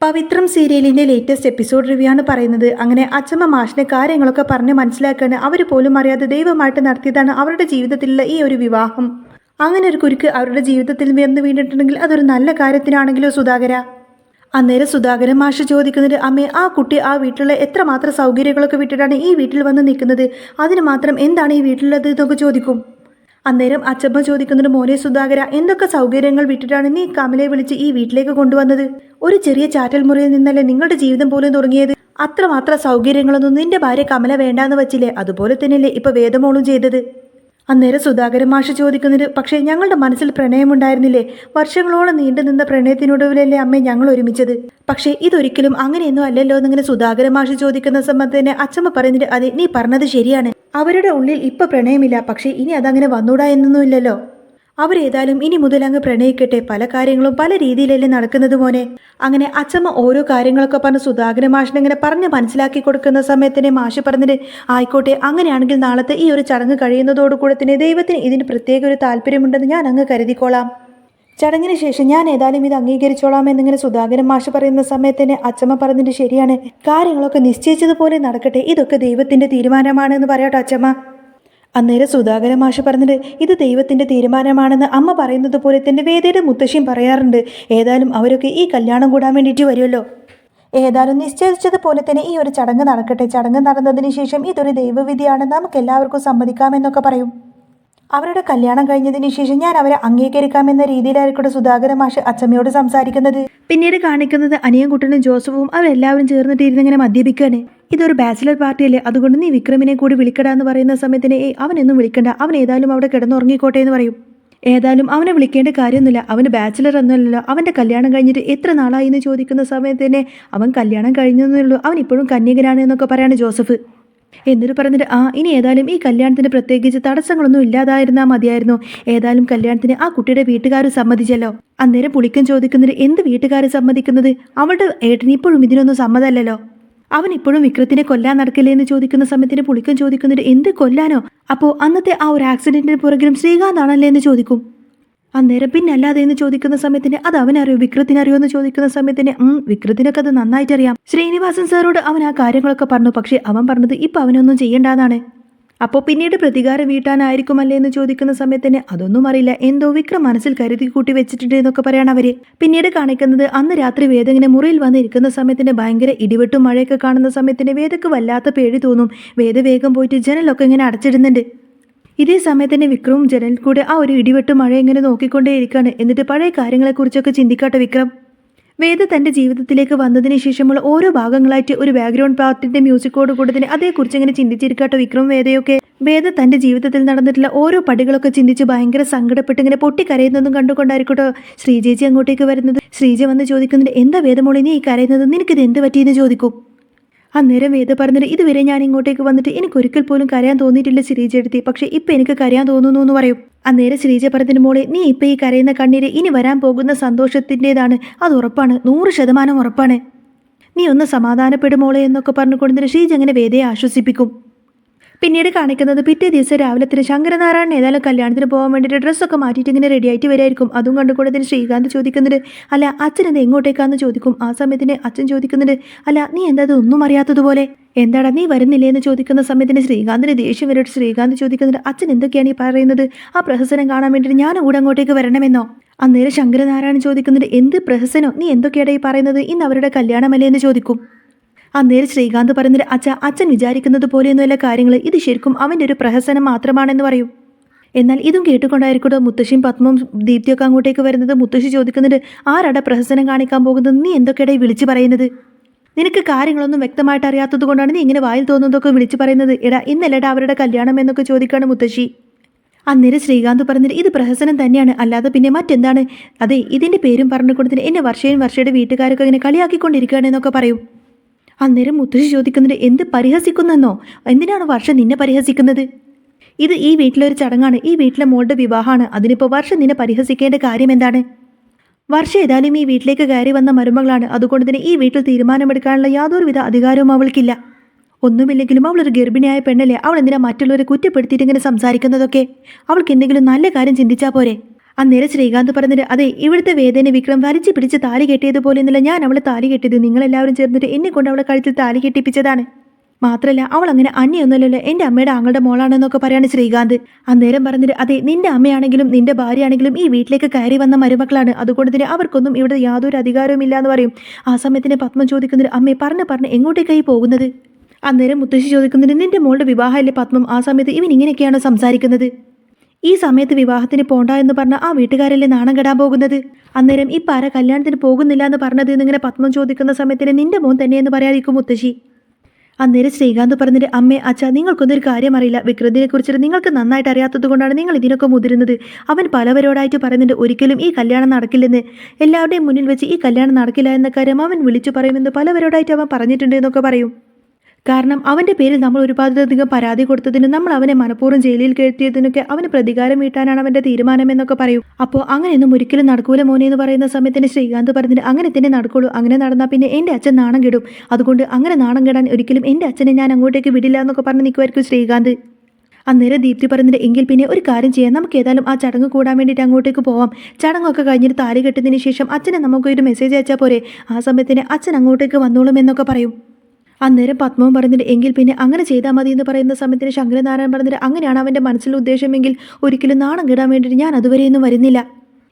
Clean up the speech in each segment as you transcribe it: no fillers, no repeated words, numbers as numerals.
പവിത്രം സീരിയലിന്റെ latest episode review ആണ് പറയുന്നത്. അങ്ങനെ അച്ചമ്മ മാഷിന്റെ കാര്യങ്ങളൊക്കെ പറഞ്ഞ് മനസ്സിലാക്കാണ്. അവർ പോലും അറിയാതെ ദൈവമായിട്ട് നടത്തിയതാണ് അവരുടെ ജീവിതത്തിലുള്ള ഈ ഒരു വിവാഹം. അങ്ങനെ ഒരു കുരുക്ക് അവരുടെ ജീവിതത്തിൽ വന്ന് വീണിട്ടുണ്ടെങ്കിൽ അതൊരു നല്ല കാര്യത്തിനാണെങ്കിലോ സുധാകര. അന്നേരം സുധാകരൻ മാഷ് ചോദിക്കുന്നത്, അമ്മേ, ആ കുട്ടി ആ വീട്ടിലുള്ള എത്രമാത്രം സൗകര്യങ്ങളൊക്കെ വിട്ടിട്ടാണ് ഈ വീട്ടിൽ വന്ന് നിൽക്കുന്നത്, അതിന് മാത്രം എന്താണ് ഈ വീട്ടിലുള്ളത് എന്നൊക്കെ ചോദിക്കും. അന്നേരം അച്ചമ്മ ചോദിക്കുന്നുണ്ട്, മോനെ സുധാകര, എന്തൊക്കെ സൗകര്യങ്ങൾ വിട്ടിട്ടാണ് നീ കമലയെ വിളിച്ച് ഈ വീട്ടിലേക്ക് കൊണ്ടുവന്നത്? ഒരു ചെറിയ ചാറ്റൽ മുറിയിൽ നിന്നല്ലേ നിങ്ങളുടെ ജീവിതം പോലും തുടങ്ങിയത്. അത്രമാത്രം സൗകര്യങ്ങളൊന്നും നിന്റെ ഭാര്യ കമല വേണ്ടാന്ന് വച്ചില്ലേ? അതുപോലെ തന്നെയല്ലേ ഇപ്പൊ വേദമോളും ചെയ്തത്. അന്നേരം സുധാകരൻ മാഷ് ചോദിക്കുന്നത്, പക്ഷേ ഞങ്ങളുടെ മനസ്സിൽ പ്രണയമുണ്ടായിരുന്നില്ലേ? വർഷങ്ങളോളം നീണ്ടു നിന്ന പ്രണയത്തിനൊടുവിലല്ലേ അമ്മേ ഞങ്ങൾ ഒരുമിച്ചത്. പക്ഷേ ഇതൊരിക്കലും അങ്ങനെയൊന്നും അല്ലല്ലോ എന്നിങ്ങനെ സുധാകരൻ മാഷ് ചോദിക്കുന്ന സമയത്ത് തന്നെ അച്ചമ്മ പറയുന്നത്, അതെ, നീ പറഞ്ഞത് ശരിയാണ്. അവരുടെ ഉള്ളിൽ ഇപ്പൊ പ്രണയമില്ല, പക്ഷേ ഇനി അതങ്ങനെ വന്നൂടാ എന്നൊന്നുമില്ലല്ലോ. അവരേതായാലും ഇനി മുതൽ അങ്ങ് പ്രണയിക്കട്ടെ. പല കാര്യങ്ങളും പല രീതിയിലല്ലേ നടക്കുന്നത് മോനെ. അങ്ങനെ അച്ചമ്മ ഓരോ കാര്യങ്ങളൊക്കെ പറഞ്ഞ് സുധാകരൻ മാഷിനെ ഇങ്ങനെ പറഞ്ഞ് മനസ്സിലാക്കി കൊടുക്കുന്ന സമയത്തിനെ മാഷ് പറഞ്ഞിട്ട്, ആയിക്കോട്ടെ, അങ്ങനെയാണെങ്കിൽ നാളത്തെ ഈ ഒരു ചടങ്ങ് കഴിയുന്നതോടുകൂടെ തന്നെ ദൈവത്തിന് ഇതിന് പ്രത്യേക ഒരു താല്പര്യമുണ്ടെന്ന് ഞാൻ അങ്ങ് കരുതിക്കോളാം. ചടങ്ങിന് ശേഷം ഞാൻ ഏതായാലും ഇത് അംഗീകരിച്ചോളാം എന്നിങ്ങനെ സുധാകരൻ മാഷ് പറയുന്ന സമയത്തിന് അച്ചമ്മ പറഞ്ഞിട്ട്, ശരിയാണ്, കാര്യങ്ങളൊക്കെ നിശ്ചയിച്ചതുപോലെ നടക്കട്ടെ, ഇതൊക്കെ ദൈവത്തിന്റെ തീരുമാനമാണ് എന്ന് പറയാട്ടോ അച്ചമ്മ. അന്നേരം സുധാകരൻ മാഷ് പറഞ്ഞിട്ട്, ഇത് ദൈവത്തിന്റെ തീരുമാനമാണെന്ന് അമ്മ പറയുന്നത് പോലെ തന്നെ വേദയുടെ മുത്തശ്ശിയും പറയാറുണ്ട്. ഏതായാലും അവരൊക്കെ ഈ കല്യാണം കൂടാൻ വേണ്ടിയിട്ട് വരുമല്ലോ. ഏതായാലും നിശ്ചയിച്ചതുപോലെ തന്നെ ഈ ഒരു ചടങ്ങ് നടക്കട്ടെ. ചടങ്ങ് നടന്നതിന് ശേഷം ഇതൊരു ദൈവവിധിയാണെന്ന് നമുക്ക് എല്ലാവർക്കും സമ്മതിക്കാമെന്നൊക്കെ പറയും. അവരുടെ കല്യാണം കഴിഞ്ഞതിന് ശേഷം ഞാൻ അവരെ അംഗീകരിക്കാമെന്ന രീതിയിലായിരിക്കും സുധാകരൻ മാഷ് അച്ചമ്മയോട് സംസാരിക്കുന്നത്. പിന്നീട് കാണിക്കുന്നത് അനിയൻകുട്ടനും ജോസഫും അവരെല്ലാവരും ചേർന്നിട്ട് ഇരുന്നിങ്ങനെ മദ്യപിക്കാണ്. ഇതൊരു ബാച്ചിലർ പാർട്ടിയല്ലേ, അതുകൊണ്ട് നീ വിക്രമിനെ കൂടി വിളിക്കടാന്ന് പറയുന്ന സമയത്തിന്, അവനൊന്നും വിളിക്കണ്ട, അവൻ ഏതായാലും അവിടെ കിടന്നുറങ്ങിക്കോട്ടെ എന്ന് പറയും. ഏതായാലും അവനെ വിളിക്കേണ്ട കാര്യമൊന്നുമില്ല, അവന് ബാച്ചിലർ ഒന്നുമല്ലല്ലോ, അവൻ്റെ കല്യാണം കഴിഞ്ഞിട്ട് എത്ര നാളായി എന്ന് ചോദിക്കുന്ന സമയത്ത് തന്നെ അവൻ കല്യാണം കഴിഞ്ഞതേ ഉള്ളൂ, അവൻ ഇപ്പോഴും കന്യകനാണ് എന്നൊക്കെ പറയാണ് ജോസഫ്. എന്നിട്ട് പറഞ്ഞിട്ട്, ഇനി ഏതായാലും ഈ കല്യാണത്തിന് പ്രത്യേകിച്ച് തടസ്സങ്ങളൊന്നും ഇല്ലാതായിരുന്നാൽ മതിയായിരുന്നു. ഏതായാലും കല്യാണത്തിന് ആ കുട്ടിയുടെ വീട്ടുകാർ സമ്മതിച്ചല്ലോ. അന്നേരം പുളിക്കൻ ചോദിക്കുന്നത്, എന്ത് വീട്ടുകാർ സമ്മതിക്കുന്നത്? അവളുടെ ഏട്ടന് ഇപ്പോഴും ഇതിനൊന്നും സമ്മതമല്ലല്ലോ. അവൻ ഇപ്പോഴും വിക്രത്തിനെ കൊല്ലാൻ നടക്കില്ലേ എന്ന് ചോദിക്കുന്ന സമയത്തിന് പുളിക്കൻ ചോദിക്കുന്നത്, എന്ത് കൊല്ലാനോ? അപ്പോൾ അന്നത്തെ ആ ഒരു ആക്സിഡന്റിന് പുറകിലും ശ്രീകാന്താണല്ലേ എന്ന് ചോദിക്കും. അന്നേരം പിന്നെ അല്ലാതെ എന്ന് ചോദിക്കുന്ന സമയത്തിന്, അത് അവനറിയോ, വിക്രത്തിനറിയോ എന്ന് ചോദിക്കുന്ന സമയത്തിന്, വിക്രത്തിനൊക്കെ അത് നന്നായിട്ടറിയാം. ശ്രീനിവാസൻ സാറോട് അവൻ ആ കാര്യങ്ങളൊക്കെ പറഞ്ഞു, പക്ഷെ അവൻ പറഞ്ഞത് ഇപ്പൊ അവനൊന്നും ചെയ്യേണ്ടതാണ്. അപ്പോൾ പിന്നീട് പ്രതികാരം വീട്ടാനായിരിക്കുമല്ലേ എന്ന് ചോദിക്കുന്ന സമയത്തിന്, അതൊന്നും അറിയില്ല, എന്തോ വിക്രം മനസ്സിൽ കരുതി കൂട്ടി വെച്ചിട്ടുണ്ട് എന്നൊക്കെ പറയാണ് അവര്. പിന്നീട് കാണിക്കുന്നത്, അന്ന് രാത്രി വേദ ഇങ്ങനെ മുറിയിൽ വന്നിരിക്കുന്ന സമയത്തിന് ഭയങ്കര ഇടിവെട്ടും മഴയൊക്കെ കാണുന്ന സമയത്തിന് വേദക്ക് വല്ലാത്ത പേടി തോന്നും. വേദ വേഗം പോയിട്ട് ജനലൊക്കെ ഇങ്ങനെ അടച്ചിടുന്നുണ്ട്. ഇതേ സമയത്തന്നെ വിക്രവും ജനലിൽ കൂടെ ആ ഒരു ഇടിവെട്ട് മഴ ഇങ്ങനെ നോക്കിക്കൊണ്ടേയിരിക്കുകയാണ്. എന്നിട്ട് പഴയ കാര്യങ്ങളെക്കുറിച്ചൊക്കെ ചിന്തിക്കാട്ടെ വിക്രം. വേദ തൻ്റെ ജീവിതത്തിലേക്ക് വന്നതിന് ശേഷമുള്ള ഓരോ ഭാഗങ്ങളായിട്ട് ഒരു ബാക്ക്ഗ്രൗണ്ട് പാർട്ടിന്റെ മ്യൂസിക്കോട് കൂടെ തന്നെ അതേക്കുറിച്ച് ഇങ്ങനെ ചിന്തിച്ചിരിക്കാട്ടോ വിക്രം വേദയൊക്കെ. വേദ തൻ്റെ ജീവിതത്തിൽ നടന്നിട്ടുള്ള ഓരോ പടികളൊക്കെ ചിന്തിച്ച് ഭയങ്കര സങ്കടപ്പെട്ട് ഇങ്ങനെ പൊട്ടിക്കരയുന്നതും കണ്ടുകൊണ്ടായിരിക്കട്ടോ ശ്രീജേച്ചി അങ്ങോട്ടേക്ക് വരുന്നത്. ശ്രീജ വന്ന് ചോദിക്കുന്നുണ്ട്, എന്താ വേദമോളെ നീ ഈ കരയുന്നത്, നിനക്കിത് എന്ത് പറ്റിയെന്ന് ചോദിക്കും. അന്നേരം വേദ പറഞ്ഞിട്ട്, ഇതുവരെ ഞാൻ ഇങ്ങോട്ടേക്ക് വന്നിട്ട് എനിക്കൊരിക്കൽ പോലും കരയാൻ തോന്നിയിട്ടില്ല ശ്രീജയെടുത്തി, പക്ഷേ ഇപ്പം എനിക്ക് കരയാൻ തോന്നുന്നു എന്ന് പറയും. അന്നേരം ശ്രീജ പറഞ്ഞതിന്, മോളെ, നീ ഇപ്പം ഈ കരയുന്ന കണ്ണീര് ഇനി വരാൻ പോകുന്ന സന്തോഷത്തിൻ്റെതാണ്, അത് ഉറപ്പാണ്, 100% ഉറപ്പാണ്. നീ ഒന്ന് സമാധാനപ്പെടും മോളെ എന്നൊക്കെ പറഞ്ഞുകൊണ്ടിട്ട് ശ്രീജ അങ്ങനെ വേദയെ ആശ്വസിപ്പിക്കും. പിന്നീട് കാണിക്കുന്നത്, പിറ്റേ ദിവസം രാവിലെ തന്നെ ശങ്കരനാരായണൻ ഏതായാലും കല്യാണത്തിന് പോകാൻ വേണ്ടിയിട്ട് ഡ്രസ്സൊക്കെ മാറ്റിയിട്ട് ഇങ്ങനെ റെഡി ആയിട്ട് വരായിരിക്കും. അതും കണ്ടുകൊണ്ട് തന്നെ ശ്രീകാന്ത് ചോദിക്കുന്നുണ്ട്, അല്ല അച്ഛൻ എന്താ എങ്ങോട്ടേക്കാന്ന് ചോദിക്കും. ആ സമയത്തിന് അച്ഛൻ ചോദിക്കുന്നുണ്ട്, അല്ല നീ എന്താ ഒന്നും അറിയാത്തതുപോലെ, എന്താടാ നീ വരുന്നില്ലേ എന്ന് ചോദിക്കുന്ന സമയത്തിന് ശ്രീകാന്തിന് ദേഷ്യം വരും. ശ്രീകാന്ത് ചോദിക്കുന്നുണ്ട്, അച്ഛൻ എന്തൊക്കെയാണ് ഈ പറയുന്നത്? ആ പ്രഹസനം കാണാൻ വേണ്ടിയിട്ട് ഞാൻ കൂടെ അങ്ങോട്ടേക്ക് വരണമെന്നോ? അന്നേരം ശങ്കരനാരായണൻ ചോദിക്കുന്നുണ്ട്, എന്ത് പ്രഹസനോ, നീ എന്തൊക്കെയാണ് ഈ പറയുന്നത്? ഇന്ന് അവരുടെ കല്യാണമല്ലേ എന്ന് ചോദിക്കും. അന്നേരം ശ്രീകാന്ത് പറയുന്നത്, അച്ഛൻ വിചാരിക്കുന്നത് പോലെയൊന്നുമല്ല കാര്യങ്ങൾ, ഇത് ശരിക്കും അവൻ്റെ ഒരു പ്രഹസനം മാത്രമാണെന്ന് പറയും. എന്നാൽ ഇതും കേട്ടുകൊണ്ടായിരിക്കട്ടോ മുത്തശ്ശിയും പത്മവും ദീപ്തിയൊക്കെ അങ്ങോട്ടേക്ക് വരുന്നത്. മുത്തശ്ശി ചോദിക്കുന്നുണ്ട്, ആരാടാ പ്രഹസനം കാണിക്കാൻ പോകുന്നത്? നീ എന്തൊക്കെയാടെ വിളിച്ചു പറയുന്നത്? നിനക്ക് കാര്യങ്ങളൊന്നും വ്യക്തമായിട്ട് അറിയാത്തത് കൊണ്ടാണ് നീ ഇങ്ങനെ വായിൽ തോന്നുന്നതൊക്കെ വിളിച്ചു പറയുന്നത്. എടാ ഇന്നല്ലടാ അവരുടെ കല്യാണം എന്നൊക്കെ ചോദിക്കാണ് മുത്തശ്ശി. അന്നേരം ശ്രീകാന്ത് പറഞ്ഞിട്ട്, ഇത് പ്രഹസനം തന്നെയാണ്, അല്ലാതെ പിന്നെ മറ്റെന്താണ്? അതെ, ഇതിൻ്റെ പേരും പറഞ്ഞു കൊടുത്തിട്ട് എന്നെ വർഷയുടെ വീട്ടുകാരൊക്കെ ഇങ്ങനെ കളിയാക്കിക്കൊണ്ടിരിക്കുകയാണെന്നൊക്കെ പറയും. അന്നേരം മുത്തശ്ശി ചോദിക്കുന്നുണ്ട്, എന്ത് പരിഹസിക്കുന്നെന്നോ? എന്തിനാണ് വർഷ നിന്നെ പരിഹസിക്കുന്നത്? ഇത് ഈ വീട്ടിലൊരു ചടങ്ങാണ്, ഈ വീട്ടിലെ മോളുടെ വിവാഹമാണ്, അതിനിപ്പോൾ വർഷ നിന്നെ പരിഹസിക്കേണ്ട കാര്യം എന്താണ്? വർഷ ഏതായാലും ഈ വീട്ടിലേക്ക് കയറി വന്ന മരുമകളാണ്, അതുകൊണ്ട് തന്നെ ഈ വീട്ടിൽ തീരുമാനമെടുക്കാനുള്ള യാതൊരുവിധ അധികാരവും അവൾക്കില്ല. ഒന്നുമില്ലെങ്കിലും അവളൊരു ഗർഭിണിയായ പെണ്ണല്ലേ, അവൾ എന്തിനാ മറ്റുള്ളവരെ കുറ്റപ്പെടുത്തിയിട്ട് ഇങ്ങനെ സംസാരിക്കുന്നതൊക്കെ? അവൾക്ക് എന്തെങ്കിലും നല്ല കാര്യം ചിന്തിച്ചാൽ പോരെ? അന്നേരം ശ്രീകാന്ത് പറഞ്ഞിട്ട് അതെ ഇവിടുത്തെ വേദന വിക്രം വലിച്ചു പിടിച്ച് താലി കെട്ടിയതുപോലെ എന്നല്ല ഞാൻ അവളെ താലി കെട്ടിയത് നിങ്ങളെല്ലാവരും ചേർന്നിട്ട് എന്നെ കൊണ്ട് അവളെ കഴുത്തിൽ താലി കെട്ടിപ്പിച്ചതാണ് മാത്രമല്ല അവൾ അങ്ങനെ അന്യൊന്നുമല്ലല്ലോ എൻ്റെ അമ്മയുടെ ആങ്ങളുടെ മോളാണെന്നൊക്കെ പറയാണ് ശ്രീകാന്ത് അന്നേരം പറഞ്ഞിട്ട് അതെ നിന്റെ അമ്മയാണെങ്കിലും നിന്റെ ഭാര്യയാണെങ്കിലും ഈ വീട്ടിലേക്ക് കയറി വന്ന മരുമക്കളാണ് അതുകൊണ്ട് തന്നെ അവർക്കൊന്നും ഇവിടെ യാതൊരു അധികാരവും ഇല്ല എന്ന് പറയും ആ സമയത്തിന് പത്മ ചോദിക്കുന്നത് അമ്മയെ പറഞ്ഞ് എങ്ങോട്ടേക്കായി പോകുന്നത് അന്നേരം മുത്തശ്ശി ചോദിക്കുന്നത് നിന്റെ മോളുടെ വിവാഹമല്ലേ പത്മം ആ സമയത്ത് ഇവൻ ഇങ്ങനെയൊക്കെയാണോ സംസാരിക്കുന്നത് ഈ സമയത്ത് വിവാഹത്തിന് പോണ്ട എന്ന് പറഞ്ഞ ആ വീട്ടുകാരല്ലേ നാണം കെടാൻ പോകുന്നത് അന്നേരം ഈ പാര കല്യാണത്തിന് പോകുന്നില്ല എന്ന് പറഞ്ഞത് എന്നിങ്ങനെ പത്മം ചോദിക്കുന്ന സമയത്തിന് നിന്റെ മോൻ തന്നെയെന്ന് പറയാതിരിക്കും മുത്തശ്ശി അന്നേരം ശ്രീകാന്ത് പറഞ്ഞിട്ട് അമ്മേ അച്ഛാ നിങ്ങൾക്കൊന്നൊരു കാര്യം അറിയില്ല വിക്രത്തിനെ കുറിച്ചിട്ട് നിങ്ങൾക്ക് നന്നായിട്ട് അറിയാത്തത് കൊണ്ടാണ് നിങ്ങൾ ഇതിനൊക്കെ മുതിരുന്നത് അവൻ പലവരോടായിട്ട് പറയുന്നുണ്ട് ഒരിക്കലും ഈ കല്യാണം നടക്കില്ലെന്ന് എല്ലാവരുടെയും മുന്നിൽ വെച്ച് ഈ കല്യാണം നടക്കില്ല എന്ന കാര്യം അവൻ വിളിച്ചു പറയുമെന്ന് പലവരോടായിട്ട് അവൻ പറഞ്ഞിട്ടുണ്ട് എന്നൊക്കെ പറയും കാരണം അവൻ്റെ പേരിൽ നമ്മൾ ഒരുപാടധികം പരാതി കൊടുത്തതിനും നമ്മൾ അവനെ മനഃപൂർവ്വം ജയിലിൽ കയറ്റിയതിനൊക്കെ അവന് പ്രതികാരം വീട്ടാനാണ് അവൻ്റെ തീരുമാനമെന്നൊക്കെ പറയും അപ്പോൾ അങ്ങനെയൊന്നും ഒരിക്കലും നടക്കൂല മോനെ എന്ന് പറയുന്ന സമയത്തിന് ശ്രീകാന്ത് പറഞ്ഞിട്ട് അങ്ങനെ തന്നെ നടക്കുള്ളൂ അങ്ങനെ നടന്നാൽ പിന്നെ എൻ്റെ അച്ഛൻ നാണം കെടും അതുകൊണ്ട് അങ്ങനെ നാണം കെടാൻ ഒരിക്കലും എൻ്റെ അച്ഛനെ ഞാൻ അങ്ങോട്ടേക്ക് വിടില്ല എന്നൊക്കെ പറഞ്ഞ് നിൽക്കുമായിരിക്കും ശ്രീകാന്ത് അന്നേരം ദീപ്തി പറഞ്ഞിട്ട് എങ്കിൽ പിന്നെ ഒരു കാര്യം ചെയ്യാം നമുക്ക് ഏതായാലും ആ ചടങ്ങ് കൂടാൻ വേണ്ടിയിട്ട് അങ്ങോട്ടേക്ക് പോവാം ചടങ്ങൊക്കെ കഴിഞ്ഞിട്ട് താലി കെട്ടുന്നതിന് ശേഷം അച്ഛനെ നമുക്കൊരു മെസ്സേജ് അയച്ചാൽ പോരെ ആ സമയത്തിന് അച്ഛൻ അങ്ങോട്ടേക്ക് വന്നോളും എന്നൊക്കെ പറയും അന്നേരം പത്മവും പറഞ്ഞിട്ട് എങ്കിൽ പിന്നെ അങ്ങനെ ചെയ്താൽ മതി എന്ന് പറയുന്ന സമയത്തിന് ശങ്കരനാരായണൻ പറഞ്ഞിട്ട് അങ്ങനെയാണ് അവൻ്റെ മനസ്സിലെ ഉദ്ദേശമെങ്കിൽ ഒരിക്കലും നാണം കിടാൻ വേണ്ടിയിട്ട് ഞാൻ അതുവരെയൊന്നും വരുന്നില്ല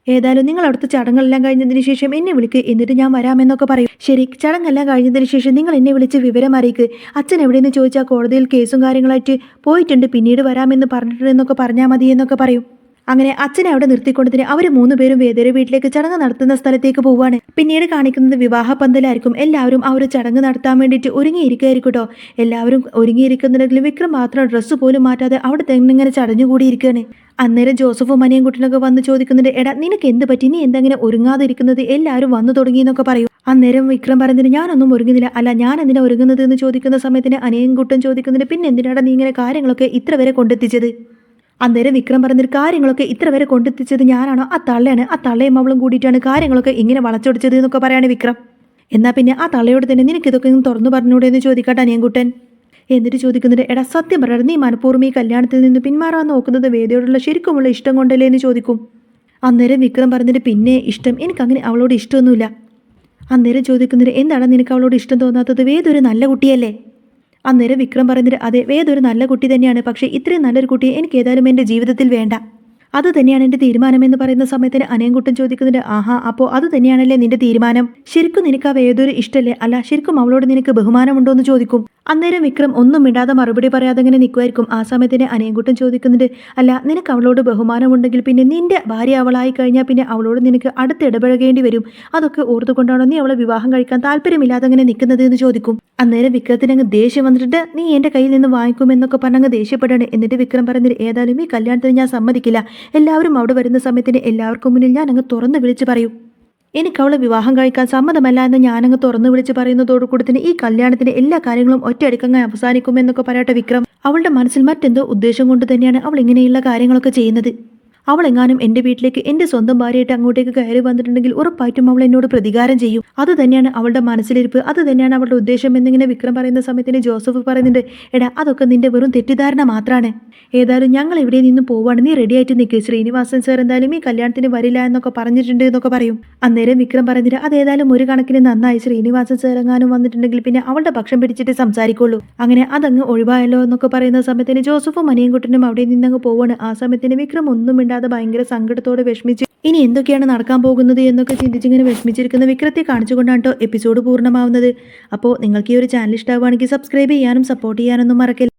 ഏതായാലും നിങ്ങൾ അവിടുത്തെ ചടങ്ങെല്ലാം കഴിഞ്ഞതിന് ശേഷം എന്നെ വിളിക്ക് എന്നിട്ട് ഞാൻ വരാമെന്നൊക്കെ പറയും ശരി ചടങ്ങെല്ലാം കഴിഞ്ഞതിന് ശേഷം നിങ്ങൾ എന്നെ വിളിച്ച് വിവരം അറിയിക്ക് അച്ഛൻ എവിടെയെന്ന് ചോദിച്ചാൽ കോടതിയിൽ കേസും കാര്യങ്ങളായിട്ട് പോയിട്ടുണ്ട് പിന്നീട് വരാമെന്ന് പറഞ്ഞിട്ടുണ്ടെന്നൊക്കെ പറഞ്ഞാൽ മതി എന്നൊക്കെ പറയും അങ്ങനെ അച്ഛനെ അവിടെ നിർത്തിക്കൊണ്ടതിന് അവർ 3 പേരും വേദയുടെ വീട്ടിലേക്ക് ചടങ്ങ് നടത്തുന്ന സ്ഥലത്തേക്ക് പോവാണ് പിന്നീട് കാണിക്കുന്നത് വിവാഹ പന്തലായിരിക്കും എല്ലാവരും ആ ഒരു ചടങ്ങ് നടത്താൻ വേണ്ടിയിട്ട് ഒരുങ്ങിയിരിക്കുകയായിരിക്കട്ടോ എല്ലാവരും ഒരുങ്ങിയിരിക്കുന്നുണ്ടെങ്കിൽ വിക്രം മാത്രം ഡ്രസ്സ് പോലും മാറ്റാതെ അവിടെ തന്നെ ഇങ്ങനെ ചടഞ്ഞുകൂടിയിരിക്കുകയാണ് അന്നേരം ജോസഫും മനിയും കുട്ടനൊക്കെ വന്ന് ചോദിക്കുന്നുണ്ട് എടാ നിനക്ക് എന്ത് പറ്റി നീ എന്തെങ്ങനെ ഒരുങ്ങാതിരിക്കുന്നത് എല്ലാവരും വന്നു തുടങ്ങിയെന്നൊക്കെ പറയും അന്നേരം വിക്രം പറയുന്നതിന് ഞാനൊന്നും ഒരുങ്ങുന്നില്ല അല്ല ഞാൻ എന്തിനാ ഒരുങ്ങുന്നത് എന്ന് ചോദിക്കുന്ന സമയത്തിന് അനിയൻ കുട്ടൻ ചോദിക്കുന്നുണ്ട് പിന്നെ എന്തിനാടാ നീ ഇങ്ങനെ കാര്യങ്ങളൊക്കെ ഇത്ര വരെ കൊണ്ടെത്തിച്ചത് അന്നേരം വിക്രം പറഞ്ഞൊരു കാര്യങ്ങളൊക്കെ ഇത്ര വരെ കൊണ്ടെത്തിച്ചത് ഞാനാണോ ആ തള്ളയാണ് ആ തള്ളയും അവളും കൂടിയിട്ടാണ് കാര്യങ്ങളൊക്കെ ഇങ്ങനെ വളച്ചൊടിച്ചത് എന്നൊക്കെ പറയാണ് വിക്രം എന്നാൽ പിന്നെ ആ തള്ളയോട് തന്നെ നിനക്ക് ഇതൊക്കെ ഒന്ന് തുറന്നു പറഞ്ഞൂടെ എന്ന് ചോദിക്കട്ടെ അനിയൻകുട്ടൻ എന്നിട്ട് ചോദിക്കുന്നുണ്ട് എടാ സത്യം പറയാം നീ മനഃപൂർവ്വം ഈ കല്യാണത്തിൽ നിന്ന് പിന്മാറാൻ നോക്കുന്നത് വേദയോടുള്ള ശരിക്കുമുള്ള ഇഷ്ടം കൊണ്ടല്ലേ എന്ന് ചോദിക്കും അന്നേരം വിക്രം പറഞ്ഞിട്ട് പിന്നെ ഇഷ്ടം എനിക്കങ്ങനെ അവളോട് ഇഷ്ടമൊന്നുമില്ല അന്നേരം ചോദിക്കുന്നുണ്ട് എന്താണ് നിനക്ക് അവളോട് ഇഷ്ടം തോന്നാത്തത് വേദ ഒരു നല്ല കുട്ടിയല്ലേ അന്നേരം വിക്രം പറഞ്ഞിട്ട് അതെ വേദ ഒരു നല്ല കുട്ടി തന്നെയാണ് പക്ഷേ ഇത്രയും നല്ലൊരു കുട്ടിയെ എനിക്ക് ഏതായാലും എൻ്റെ ജീവിതത്തിൽ വേണ്ട അത് തന്നെയാണ് എൻ്റെ തീരുമാനമെന്ന് പറയുന്ന സമയത്തിന് അനയൻകുട്ടൻ ചോദിക്കുന്നുണ്ട് ആഹാ അപ്പോൾ അത് തന്നെയാണല്ലേ നിന്റെ തീരുമാനം ശരിക്കും നിനക്ക് ആ വേദൊരു ഇഷ്ടമല്ലേ അല്ല ശരിക്കും അവളോട് നിനക്ക് ബഹുമാനമുണ്ടോ എന്ന് ചോദിക്കും അന്നേരം വിക്രം ഒന്നും മിണ്ടാതെ മറുപടി പറയാതെ അങ്ങനെ നിൽക്കുമായിരിക്കും ആ സമയത്തിന് അനയൻകുട്ടൻ ചോദിക്കുന്നുണ്ട് അല്ല നിനക്ക് അവളോട് ബഹുമാനമുണ്ടെങ്കിൽ പിന്നെ നിന്റെ ഭാര്യ അവളായി കഴിഞ്ഞാൽ പിന്നെ അവളോട് നിനക്ക് അടുത്ത് ഇടപഴകേണ്ടി വരും അതൊക്കെ ഓർത്തുകൊണ്ടാണോ നീ അവളെ വിവാഹം കഴിക്കാൻ താല്പര്യമില്ലാതെ അങ്ങനെ നിൽക്കുന്നത് എന്ന് ചോദിക്കും അന്നേരം വിക്രത്തിന് അങ്ങ് ദേഷ്യം വന്നിട്ട് നീ എൻ്റെ കയ്യിൽ നിന്ന് വാങ്ങിക്കുമെന്നൊക്കെ പറഞ്ഞങ്ങ് ദേഷ്യപ്പെടാണ് എന്നിട്ട് വിക്രം പറഞ്ഞിട്ട് ഏതായാലും ഈ കല്യാണത്തിന് ഞാൻ സമ്മതിക്കില്ല എല്ലാവരും അവിടെ വരുന്ന സമയത്തിന് എല്ലാവർക്കും മുന്നിൽ ഞാൻ അങ്ങ് തുറന്ന് വിളിച്ച് പറയും എനിക്ക് അവളെ വിവാഹം കഴിക്കാൻ സമ്മതമല്ല എന്ന് ഞാനങ്ങ് തുറന്നു വിളിച്ച് പറയുന്നതോടുകൂടി തന്നെ ഈ കല്യാണത്തിന്റെ എല്ലാ കാര്യങ്ങളും ഒറ്റയടിക്കങ്ങ് അവസാനിക്കുമെന്നൊക്കെ പറയട്ടെ വിക്രം അവളുടെ മനസ്സിൽ മറ്റെന്തോ ഉദ്ദേശം കൊണ്ട് തന്നെയാണ് അവൾ ഇങ്ങനെയുള്ള കാര്യങ്ങളൊക്കെ ചെയ്യുന്നത് അവളെങ്ങാനും എൻ്റെ വീട്ടിലേക്ക് എൻ്റെ സ്വന്തം ഭാര്യയായിട്ട് അങ്ങോട്ടേക്ക് കയറി വന്നിട്ടുണ്ടെങ്കിൽ ഉറപ്പായിട്ടും അവൾ എന്നോട് പ്രതികാരം ചെയ്യും അത് തന്നെയാണ് അവളുടെ മനസ്സിലിരിപ്പ് അത് തന്നെയാണ് അവളുടെ ഉദ്ദേശം എന്നിങ്ങനെ വിക്രം പറയുന്ന സമയത്തിന് ജോസഫ് പറയുന്നുണ്ട് എടാ അതൊക്കെ നിന്റെ വെറും തെറ്റിദ്ധാരണ മാത്രമാണ് ഏതായാലും ഞങ്ങൾ ഇവിടെ നിന്ന് പോവാണ് നീ റെഡി ആയിട്ട് നിൽക്കുക ശ്രീനിവാസൻ സാർ എന്തായാലും ഈ കല്യാണത്തിന് വരില്ല എന്നൊക്കെ പറഞ്ഞിട്ടുണ്ട് എന്നൊക്കെ പറയും അന്നേരം വിക്രം പറഞ്ഞിട്ട് അതേതായാലും ഒരു കണക്കിന് നന്നായി ശ്രീനിവാസൻ സാർ എങ്ങാനും വന്നിട്ടുണ്ടെങ്കിൽ പിന്നെ അവളുടെ പക്ഷം പിടിച്ചിട്ട് സംസാരിക്കുള്ളൂ അങ്ങനെ അതങ്ങ് ഒഴിവായല്ലോ എന്നൊക്കെ പറയുന്ന സമയത്തിന് ജോസഫും മനിയൻകുട്ടനും അവിടെ നിന്നങ്ങ് പോവാണ് ആ സമയത്തിന് വിക്രം ഒന്നും മിണ്ടാതെ ഭയങ്കര സങ്കടത്തോടെ വിഷമിച്ച് ഇനി എന്തൊക്കെയാണ് നടക്കാൻ പോകുന്നത് എന്നൊക്കെ ചിന്തിച്ചിങ്ങനെ വിഷമിച്ചിരിക്കുന്ന വിക്രത്തെ കാണിച്ചുകൊണ്ടാണ് കേട്ടോ എപ്പിസോഡ് പൂർണ്ണമാവുന്നത് അപ്പോൾ നിങ്ങൾക്ക് ഈ ഒരു ചാനൽ ഇഷ്ടമാവുകയാണെങ്കിൽ സബ്സ്ക്രൈബ് ചെയ്യാനും സപ്പോർട്ട് ചെയ്യാനൊന്നും മറക്കില്ല